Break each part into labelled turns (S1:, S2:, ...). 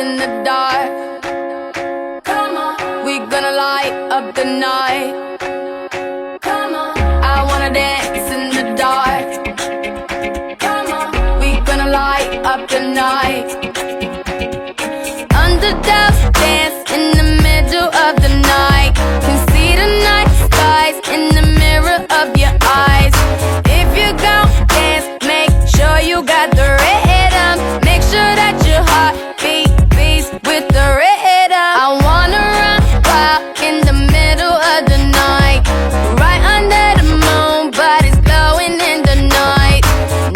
S1: in the dark. Come on, we gonna light up the night. Come on, I wanna dance in the dark. Come on, we gonna light up the night. Underdogs dance in the middle of the night. Can see the night skies in the mirror of your eyes. If you gon' dance, make sure you got the rhythm. Make sure that your heart beats with the rhythm. I wanna run wild in the middle of the night, right under the moon, body's glowing in the night.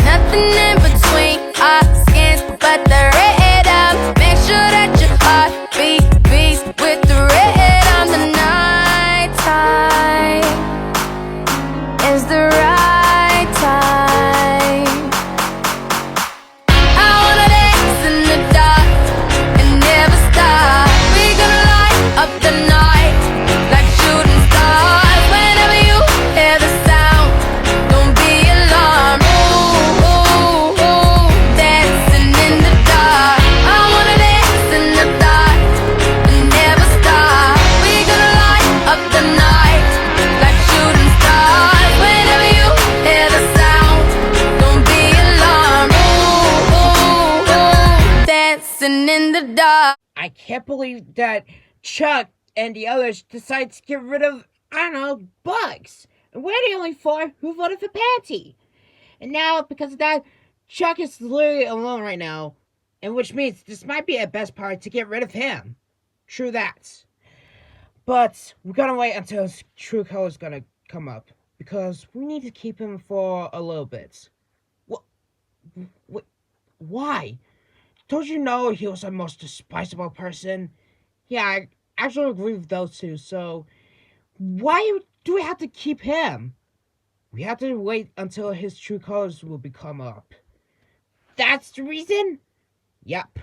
S1: Nothing in between our skins but the rhythm. Make sure that your heart beats with the rhythm. The night time is the right time. I wanna dance in the dark and never stop. We gonna light up the night like shooting stars. Whenever you hear the sound, don't be alarmed. Ooh, ooh, ooh, dancing in the dark. I wanna dance in the dark and never stop. We gonna light up the night like shooting stars. Whenever you hear the sound, don't be alarmed. Ooh, ooh, ooh, dancing in the dark.
S2: I can't believe that Chuck and the others decided to get rid of, I don't know, Bugs. And we're the only four who voted for Patty. And now, because of that, Chuck is literally alone right now. And which means this might be a best part to get rid of him. True that. But we're gonna wait until his true color is gonna come up. Because we need to keep him for a little bit. What? Why? Don't you know he was the most despisable person? Yeah, I actually agree with those two, so why do we have to keep him? We have to wait until his true colors will become up. That's the reason? Yep.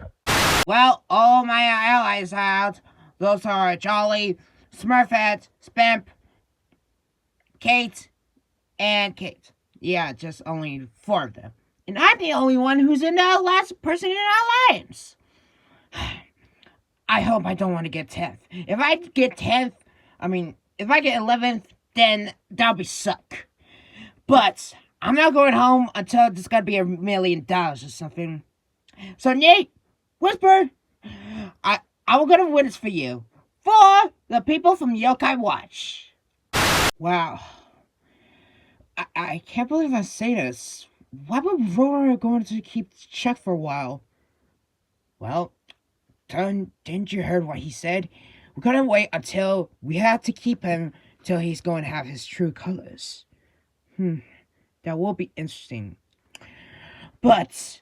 S2: Well, all my allies are out. Those are Jolly, Smurfette, Spamp, Kate, and Kate. Yeah, just only 4 of them. And I'm the only one who's in the last person in our lives. I hope I don't want to get 10th. If I get 10th, if I get 11th, then that'll be suck. But I'm not going home until there's got to be $1 million or something. So Nate, Whisper, I'm going to win this for you. For the people from Yokai Watch. Wow. I can't believe I say this. Why would Roar going to keep Chuck for a while? Well, didn't you heard what he said? We're gonna wait until we have to keep him till he's going to have his true colors. That will be interesting. But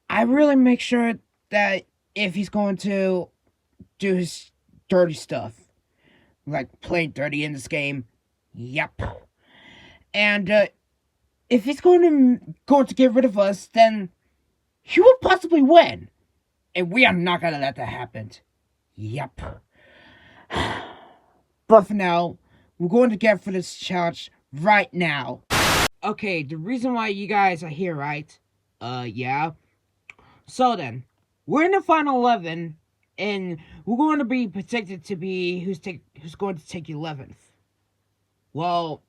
S2: I really make sure that if he's going to do his dirty stuff, like playing dirty in this game, yep. And if he's going to get rid of us, then he will possibly win. And we are not going to let that happen. Yep. But for now, we're going to get for this challenge right now. Okay, the reason why you guys are here, right? Yeah. So then, we're in the final 11, and we're going to be predicted to be who's going to take 11th. Well,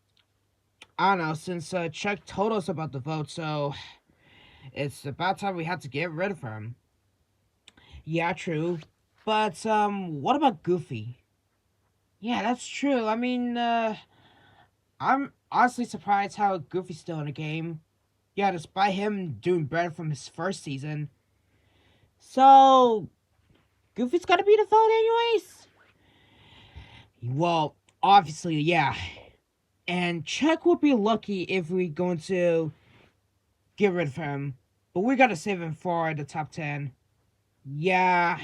S2: I don't know, since Chuck told us about the vote, so it's about time we have to get rid of him. Yeah, true. But, what about Goofy? Yeah, that's true. I'm honestly surprised how Goofy's still in the game. Yeah, despite him doing better from his first season. So, Goofy's gotta be the vote anyways? Well, obviously, yeah. And Chuck would be lucky if we going to get rid of him. But we gotta save him for the top 10. Yeah.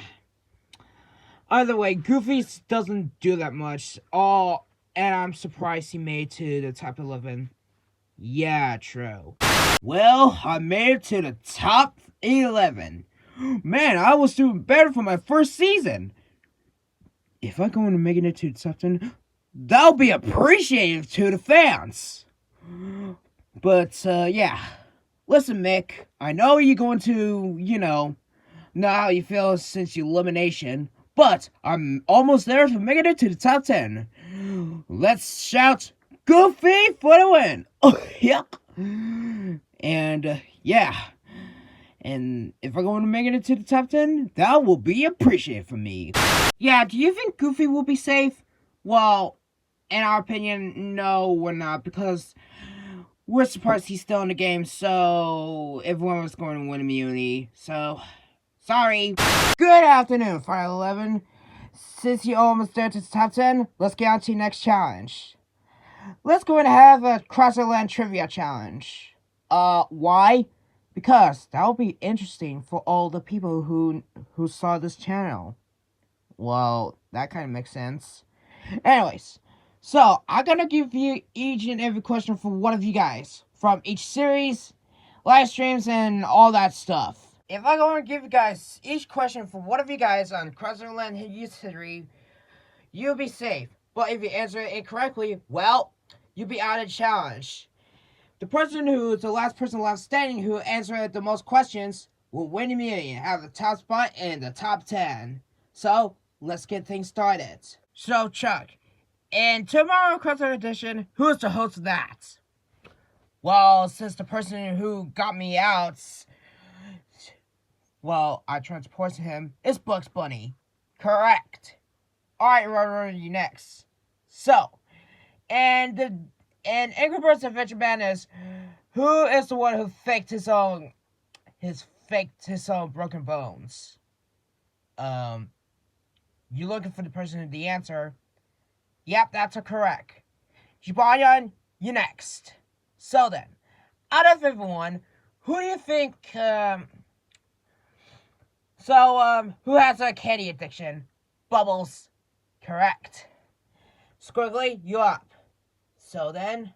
S2: Either way, Goofy doesn't do that much. And I'm surprised he made it to the top 11. Yeah, true. Well, I made it to the top 11. Man, I was doing better for my first season. If I'm going to make it to the top 10, that'll be appreciated to the fans. But, yeah. Listen, Mick, I know you're going to, know how you feel since elimination, but I'm almost there to making it to the top 10. Let's shout Goofy for the win! Oh, yep. And, yeah. And if I'm going to make it to the top 10, that will be appreciated for me. Yeah, do you think Goofy will be safe? Well, in our opinion, no, we're not, because we're surprised he's still in the game, so everyone was going to win immunity, so sorry. Good afternoon, Final 11. Since you're almost there to the top 10, let's get on to the next challenge. Let's go and have a Crossoverland trivia challenge. Why? Because that will be interesting for all the people who saw this channel. Well, that kind of makes sense. Anyways, so I'm gonna give you each and every question for one of you guys from each series, live streams, and all that stuff. If I'm going to give you guys each question for one of you guys on Crossoverland history, you'll be safe. But if you answer it incorrectly, well, you'll be out of the challenge. The person who is the last person left standing who answered the most questions will win immunity and have the top spot in the top 10. So, let's get things started. So, Chuck, in tomorrow Crossover Edition, who's the host of that? Well, since the person who got me out, well, I transported him, is Bugs Bunny. Correct. Alright, Roger, you next. So, and Angry Birds Adventure Madness, who is the one who faked his own broken bones? You looking for the person with the answer? Yep, that's correct. Jibayan, you next. So then, out of everyone, who do you think, who has a candy addiction? Bubbles. Correct. Squiggly, you up. So then,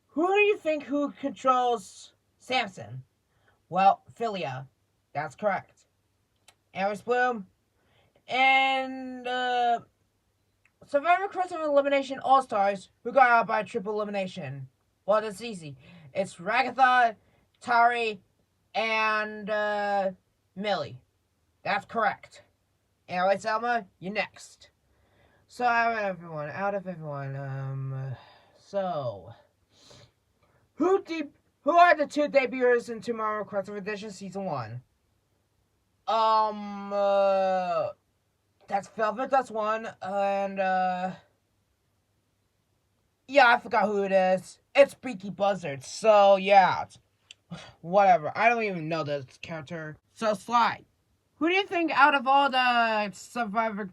S2: who do you think who controls Samson? Well, Philia. That's correct. Aris Bloom. And, Survivor Crossover Elimination All-Stars, who got out by triple elimination. Well, that's easy. It's Ragatha, Tari, and, Millie. That's correct. Anyway, Selma, you next. So, out of everyone, so, who are the two debuters in Tomorrow Crossover Edition Season 1? That's Velvet, that's one, and, yeah, I forgot who it is. It's Beaky Buzzard, so, yeah, whatever. I don't even know this character. So, Sly, who do you think out of all the Survivor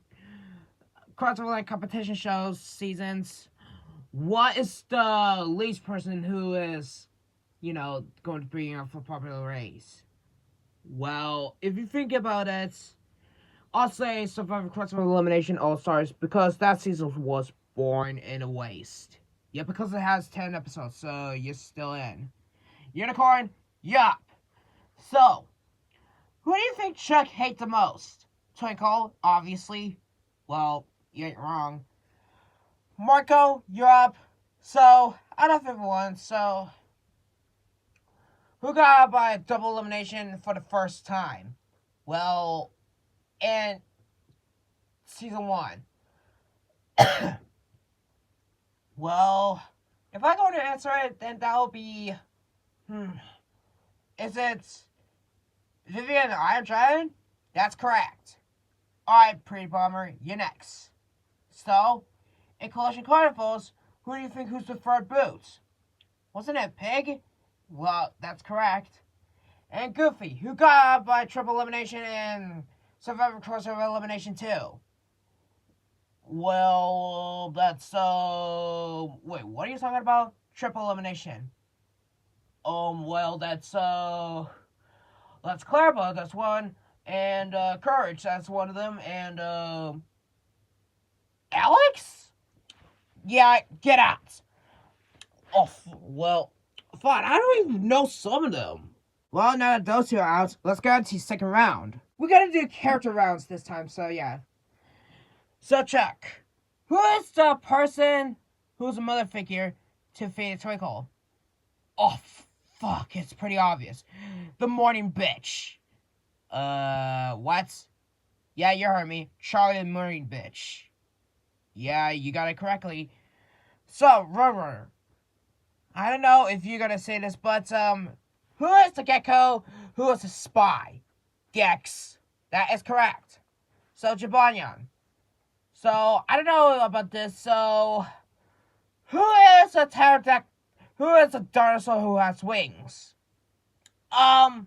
S2: Crossoverland competition shows, seasons, what is the least person who is, going to bring up for popular race? Well, if you think about it, I'll say Survivor Crossover Elimination All-Stars, because that season was boring in a waste. Yeah, because it has 10 episodes, so you're still in. Unicorn, yup. So, who do you think Chuck hates the most? Twinkle, obviously. Well, you ain't wrong. Marco, you're up. So, out of everyone, so, who got out by double elimination for the first time? Well, in Season 1. Well, if I go to answer it, then that'll be, is it Vivian the Iron Dragon? That's correct. Alright, Pretty Bomber, you're next. So, in Collision Carnivals, who do you think who's the third boot? Wasn't it Pig? Well, that's correct. And Goofy, who got out by triple elimination in Survivor Crossover Elimination 2? Well, that's, wait, what are you talking about? Triple elimination. Well, that's Clarabelle, that's one, and, Courage, that's one of them, and, Alex? Yeah, get out. Oh, well, fine, I don't even know some of them. Well, now that those two are out, let's go on to the second round. We gotta do character rounds this time, so yeah. So, Chuck, who is the person who's a mother figure to Faded Twinkle? Oh, fuck, it's pretty obvious. The Morning Bitch. What? Yeah, you heard me. Charlie the Marine bitch. Yeah, you got it correctly. So, Rover, I don't know if you're gonna say this, but, who is the gecko? Who is the spy? Gex. That is correct. So, Jibanyan. So, I don't know about this, so... Who is a pterodactyl? Who is a dinosaur who has wings? How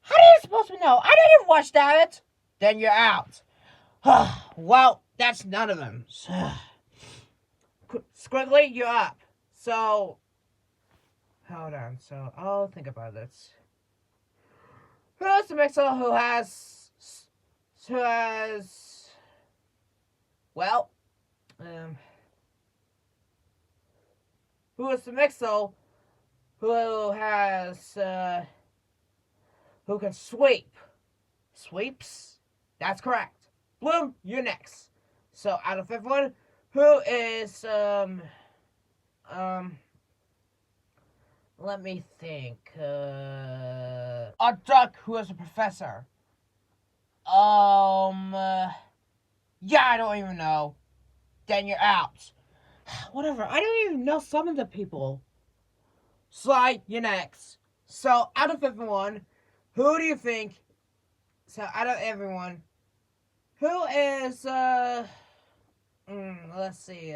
S2: do you supposed to know? I didn't watch that. Then you're out. Well, that's none of them. Squiggly, you're up. So, hold on. So, I'll think about this. Who's the mixer who has... Well, who is the mixer who has... who can sweep? Sweeps? That's correct. Bloom, you're next. So, out of everyone, who is, let me think, a duck who is a professor. Yeah, I don't even know. Then you're out. Whatever, I don't even know some of the people. Slide, you're next. So, out of everyone, who do you think, so out of everyone, who is, let's see,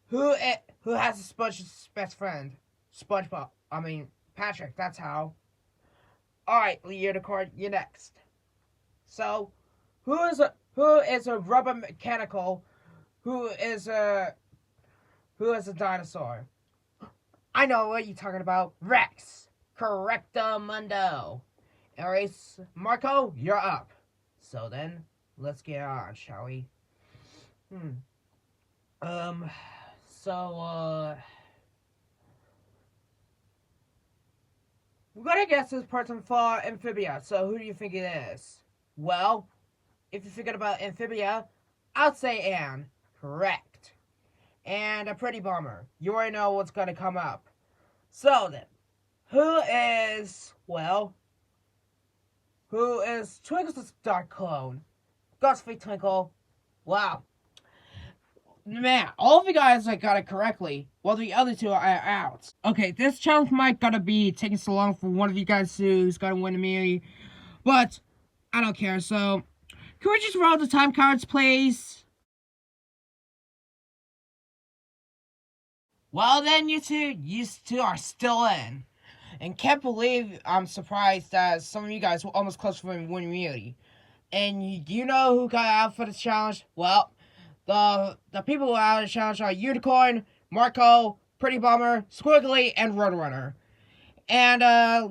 S2: who has a SpongeBob's best friend? SpongeBob. I mean, Patrick, that's how. Alright, Unicorn, you're next. So, who is a rubber mechanical who is a dinosaur? I know what you're talking about. Rex. Correctamundo. Alright, Marco, you're up. So then, let's get on, shall we? We're gonna guess this person for Amphibia, so who do you think it is? Well, if you're thinking about Amphibia, I'd say Anne. Correct. And a Pretty Bomber. You already know what's gonna come up. So then, who is Twinkle's dark clone? Ghostface Twinkle. Wow. Man, all of you guys got it correctly, while the other two are out. Okay, this challenge might gonna be taking so long for one of you guys who's gonna win immunity, but I don't care, so can we just roll the time cards, please? Well then, you two are still in. And can't believe I'm surprised that some of you guys were almost close for winning immunity. And you know who got out for this challenge? Well, the people who are out of the challenge are Unicorn, Marco, Pretty Bomber, Squiggly, and Roadrunner. And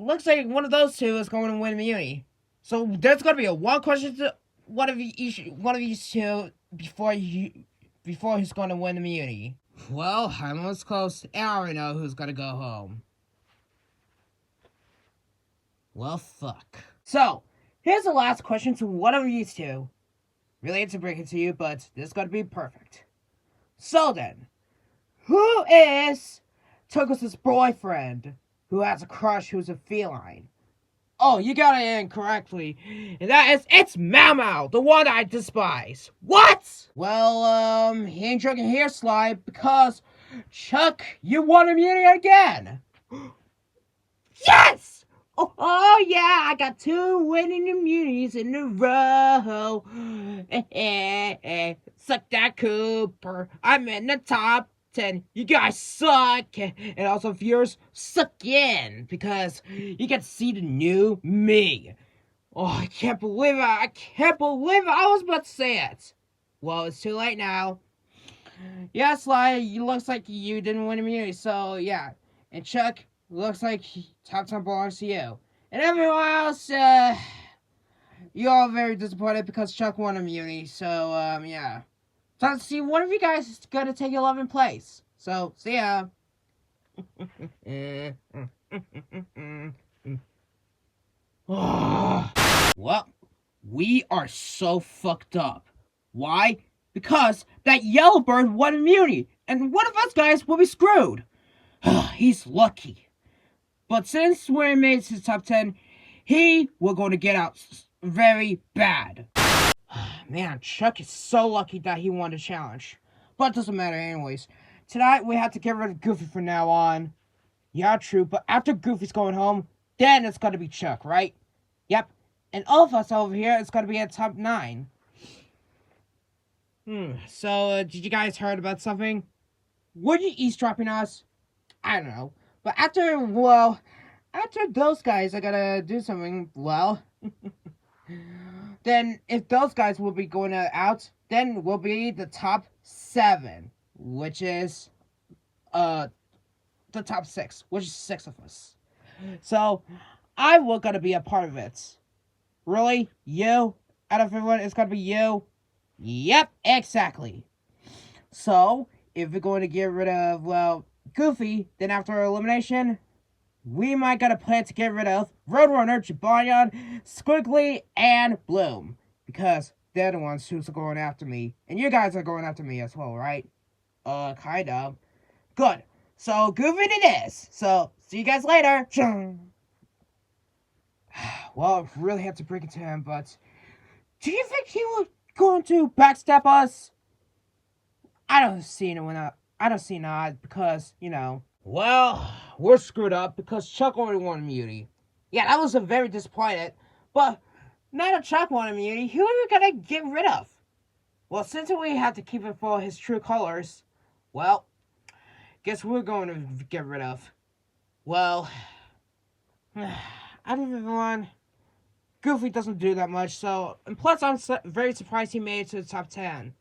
S2: looks like one of those two is going to win immunity. So there's going to be a one question to one of these two before he's going to win immunity. Well, I'm almost close, and I already know who's going to go home. Well, fuck. So, here's the last question to one of these two. Really hate to break it to you, but this is gonna be perfect. So then, who is Tuckles' boyfriend who has a crush who's a feline? Oh, you got it in correctly. And it's Mau Mau, the one I despise. What? Well, he ain't drinking here, Slide, because Chuck, you won immunity again. Yes! Oh yeah, I got 2 winning immunities in a row. Suck that, Cooper. I'm in the top 10. You guys suck. And also, viewers, suck in, because you get to see the new me. Oh, I can't believe it. I was about to say it. Well, it's too late now. Yeah, Sly, it looks like you didn't win immunity, so yeah. And Chuck, looks like top 10 belongs to you. And everyone else, you're all very disappointed because Chuck won immunity. So, yeah. So, let's see, one of you guys is going to take 11th place. So, see ya. Well, we are so fucked up. Why? Because that yellow bird won immunity. And one of us guys will be screwed. He's lucky. But since we made it to the top 10, he will going to get out very bad. Man, Chuck is so lucky that he won the challenge. But it doesn't matter anyways. Tonight, we have to get rid of Goofy from now on. Yeah, true, but after Goofy's going home, then it's going to be Chuck, right? Yep. And all of us over here is going to be at top 9. So, did you guys heard about something? Were you eavesdropping us? I don't know. But after those guys are gonna do something, then if those guys will be going out, then we'll be the top 7, which is, the top 6, which is 6 of us. So, I will gonna be a part of it. Really? You? Out of everyone, it's gonna be you? Yep, exactly. So, if we're going to get rid of, Goofy, then after elimination, we might got a plan to get rid of Roadrunner, Jibanyan, Squiggly, and Bloom. Because they're the ones who's going after me. And you guys are going after me as well, right? Kind of. Good. So, Goofy it is. So, see you guys later. Well, I really have to break it to him, but do you think he was going to backstab us? I don't see not because, well, we're screwed up because Chuck only won immunity. Yeah, that was a very disappointed, but now that Chuck won immunity, who are we gonna get rid of? Well, since we have to keep it for his true colors, well, guess we're going to get rid of. Well, out of everyone, Goofy doesn't do that much, so, and plus I'm very surprised he made it to the top 10.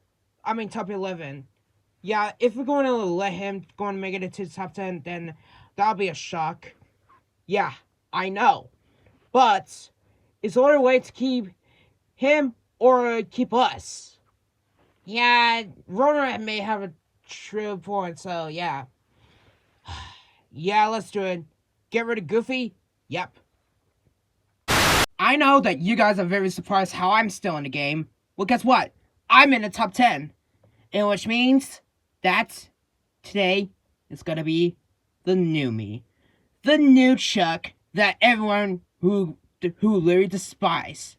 S2: I mean, top 11. Yeah, if we're going to let him make it into the top 10, then that'll be a shock. Yeah, I know. But, is there a way to keep him or keep us? Yeah, Roner may have a true point, so yeah. Yeah, let's do it. Get rid of Goofy? Yep. I know that you guys are very surprised how I'm still in the game. Well, guess what? I'm in the top 10. And which means that today is going to be the new me. The new Chuck that everyone who literally despise.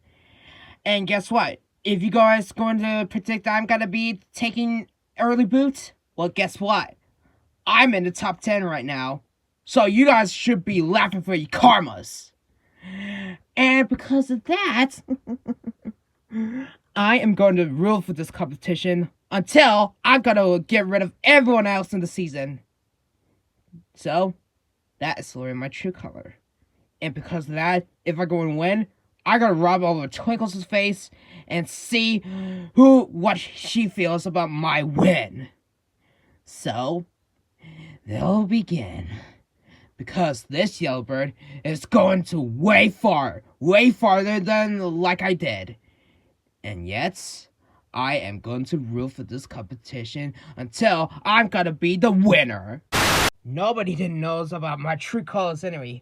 S2: And guess what? If you guys going to predict I'm going to be taking early boot, well, guess what? I'm in the top 10 right now. So you guys should be laughing for your karmas. And because of that, I am going to rule for this competition until I've got to get rid of everyone else in the season. So, that is literally my true color. And because of that, if I go and win, I gotta rub over Twinkles' face and see what she feels about my win. So, they'll begin. Because this Yellowbird is going to way farther than like I did. And yet, I am going to rule for this competition until I'm gonna be the winner. Nobody didn't knows about my true colors anyway.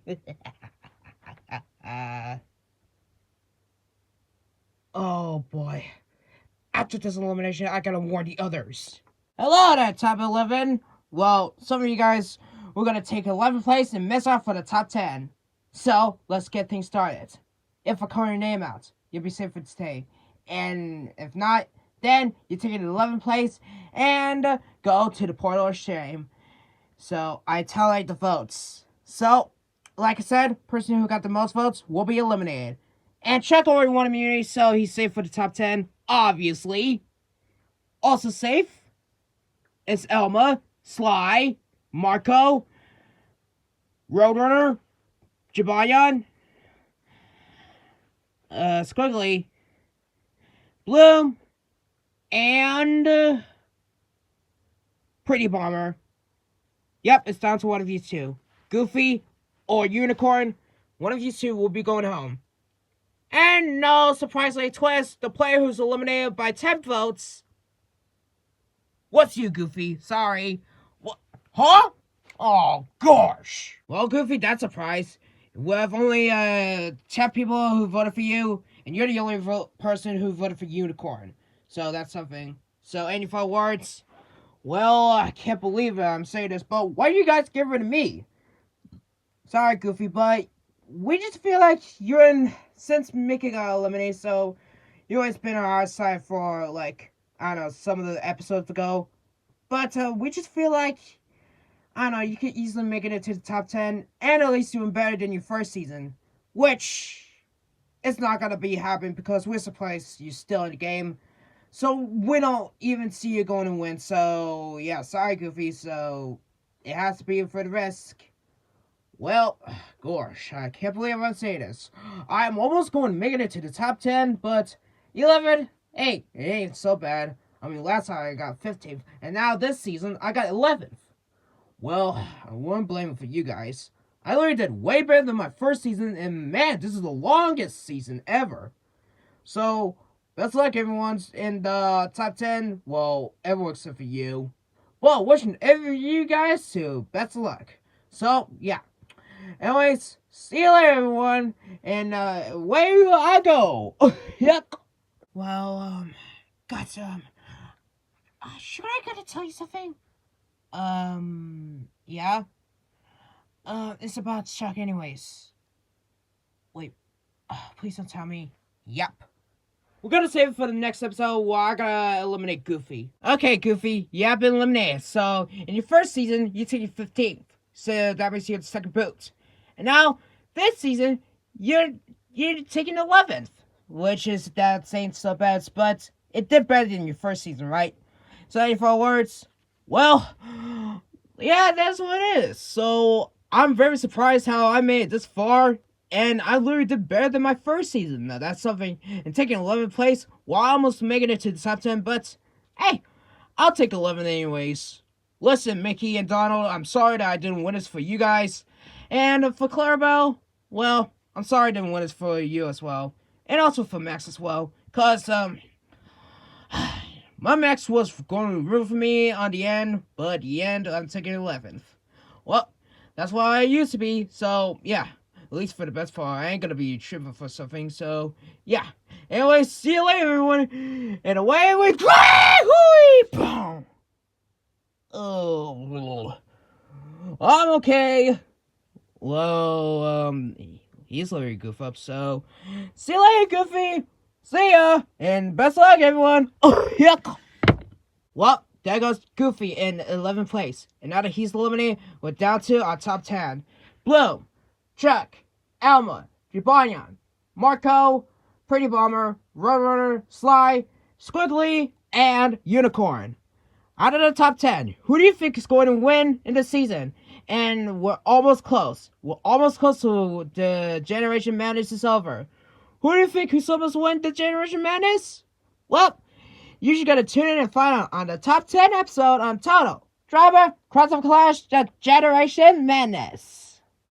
S2: Oh boy. After this elimination, I gotta warn the others. Hello there, top 11. Well, some of you guys were gonna take 11th place and miss out for the top 10. So, let's get things started. If I call your name out, you'll be safe for today. And if not, then you take it to 11th place and go to the portal of shame. So, I tally the votes. So, like I said, person who got the most votes will be eliminated. And Chuck already won immunity, so he's safe for the top 10, obviously. Also safe is Elma, Sly, Marco, Roadrunner, Jibanyan, Squiggly, Bloom, and Pretty Bomber. Yep, it's down to one of these two. Goofy or Unicorn, one of these two will be going home. And no surprisingly twist, the player who's eliminated by 10 votes. What's you, Goofy? Sorry. What? Huh? Oh, gosh. Well, Goofy, that's a surprise. We have only 10 people who voted for you, and you're the only person who voted for Unicorn. So that's something. So, any final words? Well, I can't believe I'm saying this, but why do you guys get rid of me? Sorry, Goofy, but we just feel like you're in since Mickey got eliminated, so you always been on our side for like I don't know some of the episodes ago. But we just feel like I don't know you could easily make it into the top 10 and at least doing better than your first season, which it's not gonna be happening because we're surprised you're still in the game. So we don't even see you going to win. So yeah, sorry, Goofy. So it has to be for the risk. Well, gosh, I can't believe I'm saying this. I'm almost going to make it into the top 10, but 11, hey, it ain't so bad. I mean, last time I got 15th, and now this season I got 11th. Well, I won't blame it for you guys. I literally did way better than my first season, and man, this is the longest season ever. So, best luck, everyone's in the top 10. Well, everyone except for you. Well, wishing every you guys to best of luck. So, yeah. Anyways, see you later, everyone. And where I go. Yuck. Well, guys, sure I gotta tell you something? Yeah? It's about Chuck anyways. Wait, please don't tell me. Yep. We're gonna save it for the next episode where I gotta eliminate Goofy. Okay, Goofy, you have been eliminated. So, in your first season, you took your 15th. So, that means you're the second boot. And now, this season, you're taking 11th. Which is, that ain't so bad, but it did better than your first season, right? So, any further words? Well, yeah, that's what it is. So, I'm very surprised how I made it this far. And I literally did better than my first season. Now, that's something. And taking 11th place, while almost making it to the top 10. But, hey, I'll take 11 anyways. Listen, Mickey and Donald, I'm sorry that I didn't win this for you guys. And for Clarabelle, well, I'm sorry I didn't win this for you as well. And also for Max as well. Because, my Max was going to root for me on the end. But at the end, I'm taking 11th. Well, that's what I used to be. So, yeah. At least for the best part, I ain't gonna be tripping for something, so, yeah. Anyway, see you later, everyone. And away we go! Oh, I'm okay. Well, he's letting Goof up, so, see you later, Goofy. See ya, and best of luck, everyone. Oh, yuck. Well, there goes Goofy in 11th place. And now that he's eliminated, we're down to our top 10. Bloom, Chuck, Alma, Jibanyan, Marco, Pretty Bomber, Roadrunner, Sly, Squiggly, and Unicorn. Out of the top 10, who do you think is going to win in this season? And we're almost close. We're almost close to the Generation Madness is over. Who do you think who's supposed to win the Generation Madness? Well, you just gotta tune in and find out on the top 10 episode on Total Driver Crossover Clash, the Generation Madness.